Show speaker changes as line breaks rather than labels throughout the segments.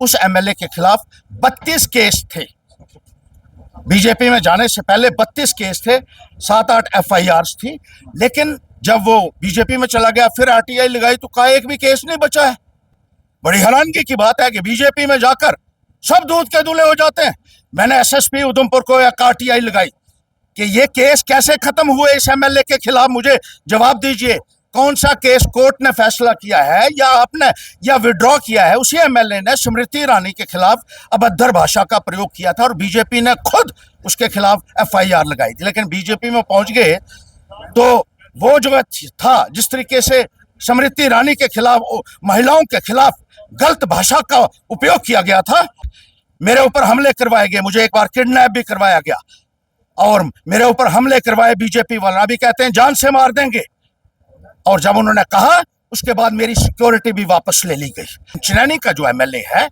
उस एमएलए के खिलाफ 32 केस थे। बीजेपी में जाने से पहले 32 केस थे, 7-8 एफआईआर्स थी, लेकिन जब वो बीजेपी में चला गया फिर आरटीआई लगाई तो कहा एक भी केस नहीं बचा है। बड़ी हैरानगी की बात है कि बीजेपी में जाकर सब दूध के दूल्हे हो जाते हैं। मैंने एसएसपी उधमपुर को एक आरटीआई लगाई कि ये केस कैसे खत्म हुए इस एमएलए के खिलाफ, मुझे जवाब दीजिए। कौन सा केस कोर्ट ने फैसला किया है या आपने या विड्रॉ किया है? उसी एमएलए ने स्मृति ईरानी के खिलाफ अभद्र भाषा का प्रयोग किया था और बीजेपी ने खुद उसके खिलाफ एफआईआर लगाई थी। लेकिन बीजेपी में पहुंच गए तो वो जो था, जिस तरीके से स्मृति ईरानी के खिलाफ, महिलाओं के खिलाफ गलत भाषा का उपयोग किया गया था, मेरे ऊपर हमले करवाए गए, मुझे एक बार किडनैप भी करवाया गया और मेरे ऊपर हमले करवाए बीजेपी वाले। अभी कहते हैं जान से मार देंगे, और जब उन्होंने कहा उसके बाद मेरी सिक्योरिटी भी वापस ले ली गई। चिनैनी का जो एमएलए है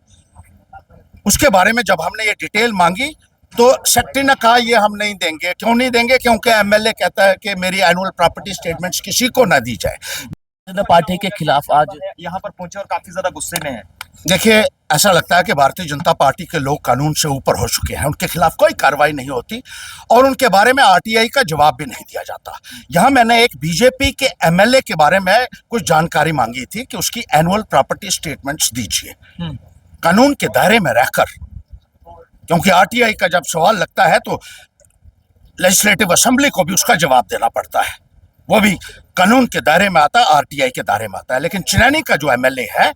उसके बारे में जब हमने ये डिटेल मांगी तो सेक्रेटरी ने कहा ये हम नहीं देंगे। क्यों नहीं देंगे? क्योंकि एमएलए कहता है कि मेरी एनुअल प्रॉपर्टी स्टेटमेंट्स किसी को ना दी जाए।
पार्टी के खिलाफ आज यहाँ पर पहुंचे और काफी ज्यादा गुस्से में है।
देखिए, ऐसा लगता है कि भारतीय जनता पार्टी के लोग कानून से ऊपर हो चुके हैं, उनके खिलाफ कोई कार्रवाई नहीं होती और उनके बारे में आरटीआई का जवाब भी नहीं दिया जाता। यहाँ मैंने एक बीजेपी के एमएलए के बारे में कुछ जानकारी मांगी थी कि उसकी एनुअल प्रॉपर्टी स्टेटमेंट्स दीजिए कानून के दायरे में रहकर, क्योंकि आरटीआई का जब सवाल लगता है तो लेजिस्लेटिव असेंबली को भी उसका जवाब देना पड़ता है, वो भी कानून के दायरे में आता है, आरटीआई के दायरे में आता है। लेकिन चिनैनी का जो एमएलए है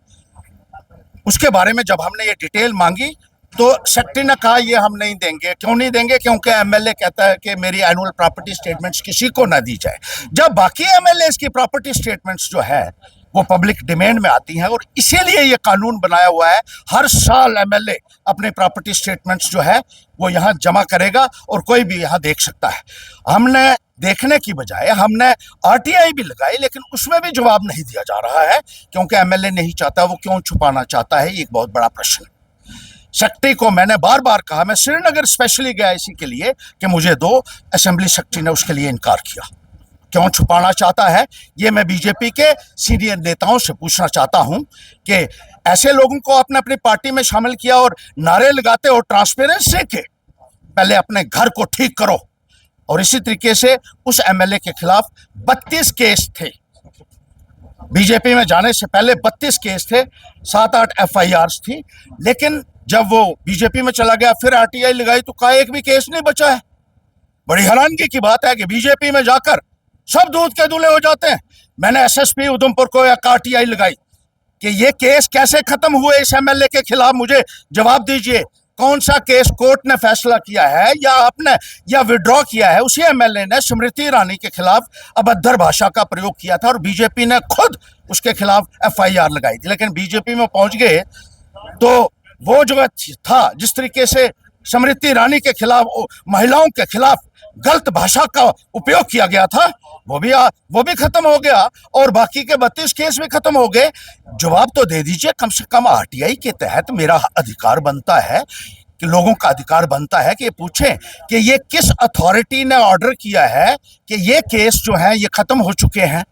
उसके बारे में जब हमने ये डिटेल मांगी तो सेक्रेटरी ने कहा ये हम नहीं देंगे। क्यों नहीं देंगे? क्योंकि एमएलए कहता है कि मेरी एनुअल प्रॉपर्टी स्टेटमेंट्स किसी को ना दी जाए। जब बाकी एमएलए की प्रॉपर्टी स्टेटमेंट्स जो है वो पब्लिक डिमेंड में आती हैं और इसीलिए ये कानून बनाया हुआ है, हर साल एमएलए अपने प्रॉपर्टी स्टेटमेंट्स जो है वो यहाँ जमा करेगा और कोई भी यहाँ देख सकता है। हमने देखने की बजाय हमने आरटीआई भी लगाई, लेकिन उसमें भी जवाब नहीं दिया जा रहा है क्योंकि एमएलए नहीं चाहता। वो क्यों छुपाना चाहता है, ये एक बहुत बड़ा प्रश्न है। सेक्रेटरी को मैंने बार बार कहा, मैं श्रीनगर स्पेशली गया इसी के लिए कि मुझे दो, असेंबली सेक्रेटरी ने उसके लिए इनकार किया। क्यों छुपाना चाहता है, ये मैं बीजेपी के सीनियर नेताओं से पूछना चाहता हूं कि ऐसे लोगों को आपने अपनी पार्टी में शामिल किया और नारे लगाते हो ट्रांसपेरेंसी के, पहले अपने घर को ठीक करो। और इसी तरीके से उस एमएलए के खिलाफ 32 केस थे। बीजेपी में जाने से पहले 32 केस थे, 7-8 एफआईआर्स थी, लेकिन जब वो बीजेपी में चला गया फिर आरटीआई लगाई तो कहा एक भी केस नहीं बचा है। बड़ी हैरानगी की बात है कि बीजेपी में जाकर सब दूध के दूल्हे हो जाते हैं। मैंने एसएसपी उधमपुर को एक आरटीआई लगाई कि ये केस कैसे खत्म हुए इस एमएलए के खिलाफ, मुझे जवाब दीजिए। कौन सा केस कोर्ट ने फैसला किया है या आपने या विड्रॉ किया है? उसी एमएलए ने स्मृति ईरानी के खिलाफ अभद्र भाषा का प्रयोग किया था और बीजेपी ने खुद उसके खिलाफ एफआईआर लगाई थी। लेकिन बीजेपी में पहुंच गए तो वो जो था, जिस तरीके से स्मृति ईरानी के खिलाफ, महिलाओं के खिलाफ गलत भाषा का उपयोग किया गया था, वो भी खत्म हो गया और बाकी के 32 केस भी खत्म हो गए। जवाब तो दे दीजिए कम से कम। आरटीआई के तहत मेरा अधिकार बनता है कि लोगों का अधिकार बनता है कि ये पूछें कि ये किस अथॉरिटी ने ऑर्डर किया है कि ये केस जो है ये खत्म हो चुके हैं।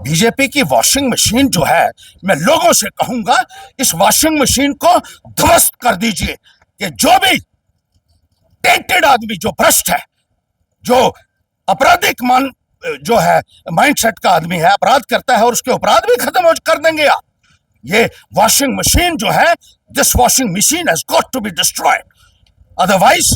बीजेपी की वॉशिंग मशीन जो है, मैं लोगों से कहूंगा इस वॉशिंग मशीन को ध्वस्त कर दीजिए कि जो भी टेंटेड आदमी, जो भ्रष्ट है, जो आपराधिक जो है माइंडसेट का आदमी है, अपराध करता है और उसके अपराध भी खत्म कर देंगे आप। ये वॉशिंग मशीन जो है, this washing machine has got to be destroyed, otherwise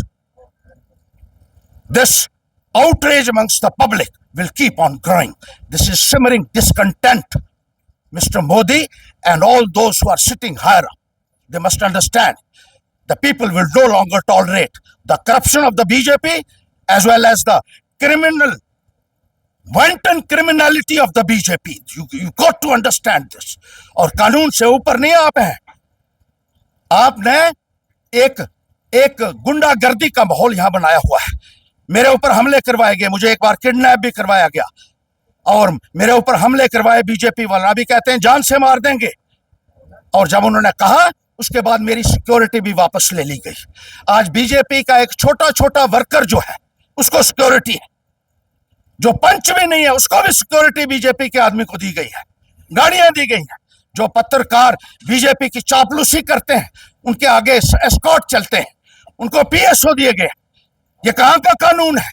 this outrage amongst the public will keep on growing. This is simmering discontent. Mr. Modi and all those who are sitting higher up, they must understand the people will no longer tolerate the corruption of the BJP as well as the wanton criminality of the BJP. You got to understand this. और कानून से ऊपर नहीं आप हैं। आपने एक गुंडागर्दी का माहौल यहां बनाया हुआ है। मेरे ऊपर हमले करवाए गए, मुझे एक बार किडनैप भी करवाया गया और मेरे ऊपर हमले करवाए बीजेपी वाले। अभी कहते हैं जान से मार देंगे, और जब उन्होंने कहा उसके बाद मेरी सिक्योरिटी भी वापस ले ली गई। आज बीजेपी का एक छोटा छोटा वर्कर जो है उसको सिक्योरिटी है, जो पंच भी नहीं है उसको भी सिक्योरिटी बीजेपी के आदमी को दी गई है, गाड़ियां दी गई हैं। जो पत्रकार बीजेपी की चापलूसी करते हैं उनके आगे एस्कॉर्ट चलते हैं, उनको पीएसओ दिए गए। ये कहाँ का कानून है?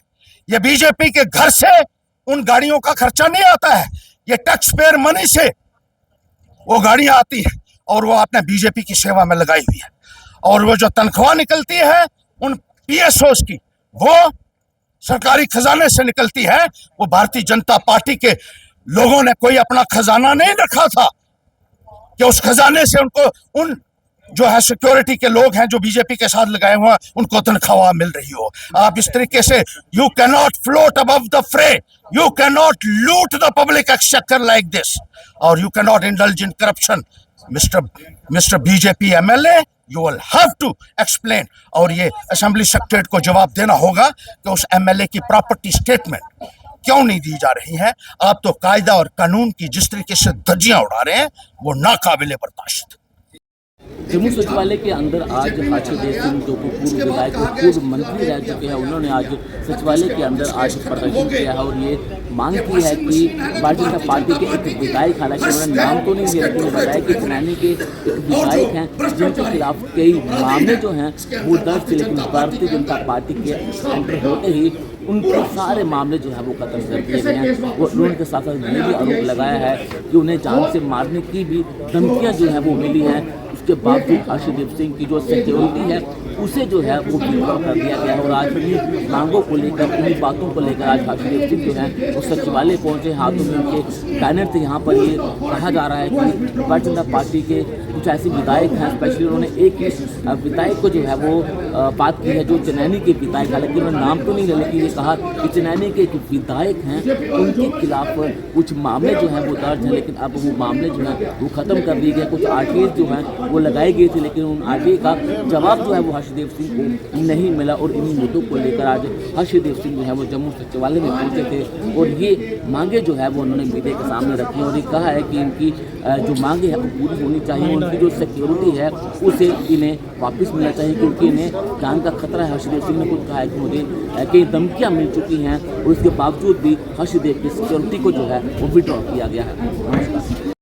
ये बीजेपी के घर से उन गाड़ियों का खर्चा नहीं आता है, ये टैक्स पेयर मनी से वो गाड़ियां आती है और वो आपने बीजेपी की सेवा में लगाई हुई है। और वो जो तनख्वाह निकलती है उन पीएसओस की, वो सरकारी खजाने से निकलती है। वो भारतीय जनता पार्टी के लोगों ने कोई अपना खजाना नहीं रखा था कि उस खजाने से उनको उन जो है सिक्योरिटी के लोग हैं जो बीजेपी के साथ लगाए हुए हैं उनको तनख्वाह मिल रही हो। आप इस तरीके से you can not float above the fray, you can not loot the public exchequer like this, और you can not indulge in corruption. Mister BJP MLA, you will have to explain, और ये असेंबली सेक्रेटरी को जवाब देना होगा कि उस MLA की प्रॉपर्टी स्टेटमेंट क्यों नहीं दी जा रही है। आप तो कायदा और कानून की जिस तरीके से धज्जियां उड़ा रहे हैं वो नाकाबिले बर्दाश्त।
जम्मू सचिवालय के अंदर आज हर्षदेव सिंह जो कि पूर्व विधायक और पूर्व मंत्री रह चुके हैं, उन्होंने आज सचिवालय के अंदर आज प्रदर्शन किया है और ये मांग की है कि भारतीय जनता पार्टी के एक विधायक, हालांकि उन्होंने नाम तो नहीं दिया, लेकिन बताया कि चनैनी के एक विधायक हैं जिनके खिलाफ कई मामले जो हैं वो दर्ज थे, लेकिन भारतीय जनता पार्टी के एंटर होते ही उनके सारे मामले जो है वो खत्म कर दिए गए हैं। वो उन्होंने साथ साथ ये भी आरोप लगाया है कि उन्हें जान से मारने की भी धमकियां जो है वो मिली हैं। उसके बावजूद हर्षदेव सिंह की जो सिक्योरिटी है उसे जो है वो विड्रॉ कर दिया गया है और आज उन्हीं मांगों को लेकर, उन्हीं बातों को लेकर आज हर्षदेव सिंह जो है वो सचिवालय पहुंचे। हाथों में उनके बैनर थे। यहाँ पर ये कहा जा रहा है कि भारतीय जनता पार्टी के कुछ ऐसे विधायक हैं, स्पेशली उन्होंने एक विधायक को जो है वो बात की है जो चनैनी के विधायक, हालांकि उन्होंने नाम तो नहीं लिया, लेकिन ये कहा कि चनैनी के एक विधायक हैं उनके खिलाफ कुछ मामले जो हैं वो दर्ज हैं, लेकिन अब वो मामले जो हैं वो खत्म कर दिए गए। कुछ आरटीआई जो हैं वो लगाई गई थी, लेकिन उन आरटीआई का जवाब जो है वो हर्षदेव सिंह को नहीं मिला और इन्हीं मुद्दों को लेकर आज हर्षदेव सिंह जो है वो जम्मू सचिवालय में पहुंचे थे और ये मांगे जो है वो उन्होंने मीडिया के सामने रखी और ये कहा है कि इनकी जो मांगे हैं वो पूरी होनी चाहिए। उनकी जो सिक्योरिटी है उसे इन्हें वापस मिलना चाहिए क्योंकि इन्हें जान का खतरा है। हर्षदेव सिंह ने खुद कहा है कि मुझे कई धमकियाँ मिल चुकी हैं और इसके बावजूद भी हर्षदेव की सिक्योरिटी को जो है वो विड्रॉ किया गया है।